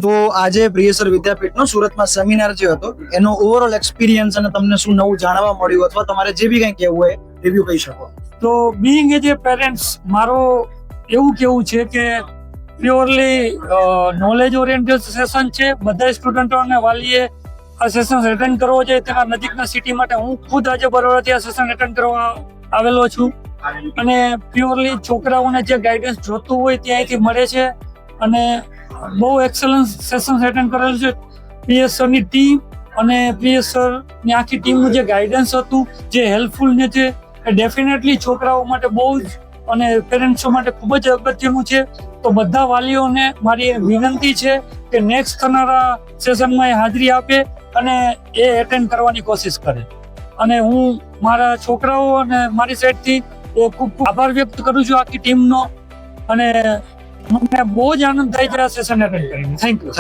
તો આજે પ્રિયસર વિદ્યાપીઠનો સુરતમાં સેમિનાર જે હતો એનો ઓવરઓલ એક્સપિરિયન્સ અને તમને શું નવું જાણવા મળ્યું અથવા તમારે જે બી કંઈ કહેવું હોય રિવ્યુ કહી શકો. તો બીઇંગ એજ એ પેરેન્ટ્સ મારો એવું કેવું છે કે પ્યોરલી નોલેજ ઓરિએન્ટેડ સેશન છે. બધા સ્ટુડન્ટો અને વાલીએ આ સેશન એટેન્ડ કરવો જોઈએ. તેના નજીકના સિટી માટે હું ખુદ આજે બરોડાથી આ સેશન એટેન્ડ કરવા આવેલો છું અને પ્યોરલી છોકરાઓને જે ગાઈડન્સ જોતું હોય ત્યાંથી મળે છે અને બહુ એક્સલન્સ સેશન એટેન્ડ કરેલું છે. પીએસ સરની ટીમ અને પીએસ સરની આખી ટીમનું જે ગાઈડન્સ હતું, જે હેલ્પફુલ ને છે, એ ડેફિનેટલી છોકરાઓ માટે બહુ જ અને પેરેન્ટ્સો માટે ખૂબ જ અગત્યનું છે. તો બધા વાલીઓને મારી વિનંતી છે કે નેક્સ્ટ થનારા સેશનમાં એ હાજરી આપે અને એ એટેન્ડ કરવાની કોશિશ કરે. અને હું મારા છોકરાઓ અને મારી સાઈડથી ખૂબ આભાર વ્યક્ત કરું છું આખી ટીમનો અને મને બહુ જ આનંદ થાય છે આ સેશન એટેન્ડ કરીને. Thank you.